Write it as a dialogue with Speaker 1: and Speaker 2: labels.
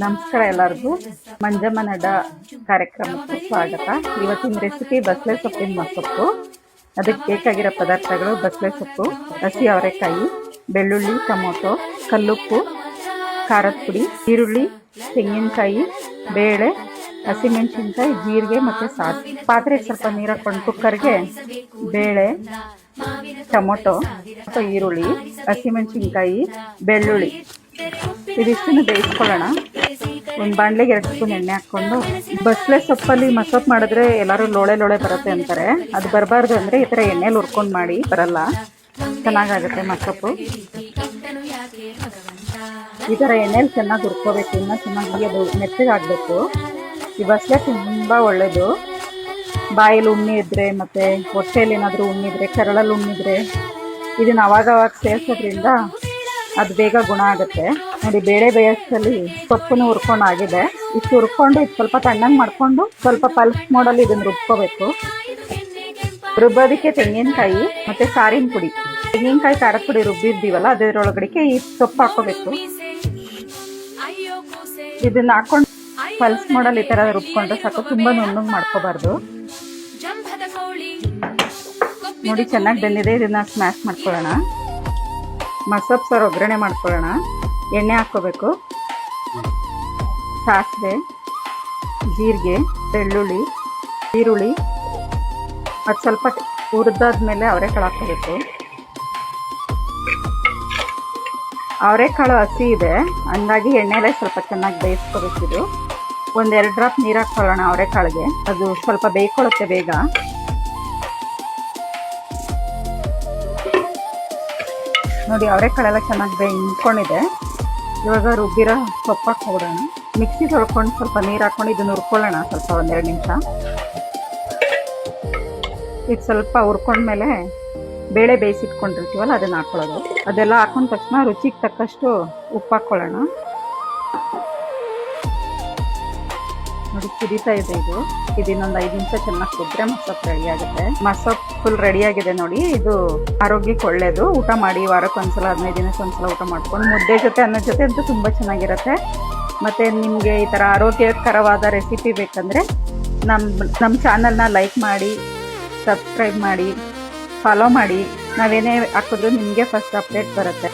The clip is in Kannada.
Speaker 1: ನಮಸ್ಕಾರ ಎಲ್ಲರಿಗೂ. ಮಂಜಮ್ಮ ನಡ ಕಾರ್ಯಕ್ರಮಕ್ಕೆ ಸ್ವಾಗತ. ಇವತ್ತಿನ ರೆಸಿಪಿ ಬಸಳೆ ಸೊಪ್ಪಿನ ಮಸೊಪ್ಪು. ಅದಕ್ಕೆ ಬೇಕಾಗಿರೋ ಪದಾರ್ಥಗಳು: ಬಸಳೆ ಸೊಪ್ಪು, ಹಸಿ ಅವರೆಕಾಯಿ, ಬೆಳ್ಳುಳ್ಳಿ, ಟೊಮೊಟೊ, ಕಲ್ಲುಪ್ಪು, ಖಾರದ ಪುಡಿ, ಈರುಳ್ಳಿ, ತೆಂಗಿನಕಾಯಿ, ಬೇಳೆ, ಹಸಿಮೆಣಸಿನ್ಕಾಯಿ, ಜೀರಿಗೆ ಮತ್ತು ಸಾಸು. ಪಾತ್ರೆಗೆ ಸ್ವಲ್ಪ ನೀರು ಹಾಕೊಂಡು ಕುಕ್ಕರ್ಗೆ ಬೇಳೆ, ಟೊಮೊಟೊ, ಈರುಳ್ಳಿ, ಹಸಿಮೆಣಸಿನ್ಕಾಯಿ, ಬೆಳ್ಳುಳ್ಳಿ ಇದಿಷ್ಟನ್ನು ಬೇಯಿಸ್ಕೊಳ್ಳೋಣ. ಒಂದು ಬಾಣಲೆಗೆ 2 ಸ್ಪೂನ್ ಎಣ್ಣೆ ಹಾಕ್ಕೊಂಡು, ಬಸಳೆ ಸೊಪ್ಪಲ್ಲಿ ಮಸೊಪ್ಪು ಮಾಡಿದ್ರೆ ಎಲ್ಲರೂ ಲೋಳೆ ಬರುತ್ತೆ ಅಂತಾರೆ. ಅದು ಬರಬಾರ್ದು ಅಂದರೆ ಈ ಥರ ಎಣ್ಣೆಲಿ ಹುರ್ಕೊಂಡು ಮಾಡಿ, ಬರಲ್ಲ, ಚೆನ್ನಾಗಾಗುತ್ತೆ ಮಸೊಪ್ಪು. ಈ ಥರ ಎಣ್ಣೆಲಿ ಚೆನ್ನಾಗಿ ಹುರ್ಕೋಬೇಕು, ಇನ್ನೂ ಚೆನ್ನಾಗಿ ಅದು ಮೆತ್ತಗಾಗಬೇಕು. ಈ ಬಸಳೆ ತುಂಬ ಒಳ್ಳೆಯದು. ಬಾಯಲ್ಲಿ ಉಣ್ಣಿ ಇದ್ದರೆ ಮತ್ತು ಹೊಟ್ಟೆಯಲ್ಲಿ ಏನಾದರೂ ಉಣ್ಣಿದ್ರೆ, ಕರಳಲ್ಲಿ ಉಣ್ಣಿದ್ರೆ ಇದನ್ನು ಅವಾಗವಾಗ ಸೇರಿಸೋದ್ರಿಂದ ಅದು ಬೇಗ ಗುಣ ಆಗುತ್ತೆ. ನೋಡಿ, ಬೇಳೆ ಬೇಯಿಸಲ್ಲಿ ಸೊಪ್ಪನ್ನು ಹುರ್ಕೊಂಡು ಆಗಿದೆ. ಇಷ್ಟು ಹುರ್ಕೊಂಡು ಇದು ಸ್ವಲ್ಪ ತಣ್ಣಗೆ ಮಾಡಿಕೊಂಡು ಸ್ವಲ್ಪ ಪಲ್ಸ್ ಮೋಡಲ್ಲಿ ಇದನ್ನು ರುಬ್ಕೋಬೇಕು. ರುಬ್ಬೋದಕ್ಕೆ ತೆಂಗಿನಕಾಯಿ ಮತ್ತು ಸಾರಿನ ಪುಡಿ, ತೆಂಗಿನಕಾಯಿ ಖಾರದ ಪುಡಿ ರುಬ್ಬಿರ್ತೀವಲ್ಲ ಅದರೊಳಗಡೆಗೆ ಈ ಸೊಪ್ಪು ಹಾಕೋಬೇಕು. ಇದನ್ನು ಹಾಕೊಂಡು ಪಲ್ಸ್ ಮೋಡಲ್ಲಿ ಈ ಥರ ರುಬ್ಕೊಂಡ್ರೆ ಸಾಕು, ತುಂಬ ನುಣ್ಣಗೆ ಮಾಡ್ಕೋಬಾರ್ದು. ನೋಡಿ, ಚೆನ್ನಾಗಿ ಬೆಂದಿದೆ. ಇದನ್ನು ಸ್ಮ್ಯಾಶ್ ಮಾಡ್ಕೊಳ್ಳೋಣ. ಮಸೊಪ್ಪು ಸಾರು ಒಗ್ಗರಣೆ ಮಾಡ್ಕೊಳ್ಳೋಣ. ಎಣ್ಣೆ ಹಾಕ್ಕೋಬೇಕು. ಸಾಸಿವೆ, ಜೀರಿಗೆ, ಬೆಳ್ಳುಳ್ಳಿ, ಈರುಳ್ಳಿ, ಅದು ಸ್ವಲ್ಪ ಹುರಿದಾದ್ಮೇಲೆ ಅವರೆಕಾಳು ಹಾಕ್ಕೋಬೇಕು. ಅವರೆಕಾಳು ಹಸಿ ಇದೆ, ಹಂಗಾಗಿ ಎಣ್ಣೆಲೆ ಸ್ವಲ್ಪ ಚೆನ್ನಾಗಿ ಬೇಯಿಸ್ಕೋಬೇಕಿದು. 1-2 ಡ್ರಾಪ್ ನೀರು ಹಾಕ್ಕೊಳ್ಳೋಣ ಅವರೆಕಾಳಿಗೆ, ಅದು ಸ್ವಲ್ಪ ಬೇಯ್ಕೊಳ್ಳುತ್ತೆ ಬೇಗ. ನೋಡಿ, ಅವರೆಕಾಳೆಲ್ಲ ಚೆನ್ನಾಗಿ ಬೇಯ್ಕೊಂಡಿದೆ. ಇವಾಗ ರುಬ್ಬಿರೋ ಸೊಪ್ಪು ಹಾಕ್ಕೊಬಿಡೋಣ. ಮಿಕ್ಸಿ ತೊಳ್ಕೊಂಡು ಸ್ವಲ್ಪ ನೀರು ಹಾಕ್ಕೊಂಡು ಇದನ್ನು ಹುರ್ಕೊಳ್ಳೋಣ ಸ್ವಲ್ಪ 1-2 ನಿಮಿಷ. ಇದು ಸ್ವಲ್ಪ ಹುರ್ಕೊಂಡ್ಮೇಲೆ ಬೇಳೆ ಬೇಯಿಸಿಟ್ಕೊಂಡಿರ್ತೀವಲ್ಲ ಅದನ್ನು ಹಾಕ್ಕೊಳ್ಳೋದು. ಅದೆಲ್ಲ ಹಾಕೊಂಡ ತಕ್ಷಣ ರುಚಿಗೆ ತಕ್ಕಷ್ಟು ಉಪ್ಪು ಹಾಕ್ಕೊಳ್ಳೋಣ. ನೋಡಿ, ಕುದೀತಾ ಇದೆ ಇದು. ಇನ್ನೊಂದು 5 ನಿಮಿಷ ಚೆನ್ನಾಗಿ ಕುದ್ರೆ ಮಸೊಪ್ಪು ರೆಡಿ ಆಗುತ್ತೆ. ಮಸೊಪ್ಪು ಫುಲ್ ರೆಡಿ ಆಗಿದೆ ನೋಡಿ. ಇದು ಆರೋಗ್ಯಕ್ಕೆ ಒಳ್ಳೆಯದು. ಊಟ ಮಾಡಿ, ವಾರಕ್ಕೊಂದ್ಸಲ 15 ದಿನಕ್ಕೊಂದ್ಸಲ ಊಟ ಮಾಡ್ಕೊಂಡು ಮುದ್ದೆ ಜೊತೆ ಅನ್ನೋ ಜೊತೆ ಅಂತೂ ತುಂಬ ಚೆನ್ನಾಗಿರುತ್ತೆ. ಮತ್ತು ನಿಮಗೆ ಈ ಥರ ಆರೋಗ್ಯಕರವಾದ ರೆಸಿಪಿ ಬೇಕಂದರೆ ನಮ್ಮ ಚಾನಲ್ನ ಲೈಕ್ ಮಾಡಿ, ಸಬ್ಸ್ಕ್ರೈಬ್ ಮಾಡಿ, ಫಾಲೋ ಮಾಡಿ. ನಾವೇನೇ ಹಾಕಿದ್ರು ನಿಮಗೆ ಫಸ್ಟ್ ಅಪ್ಡೇಟ್ ಬರುತ್ತೆ.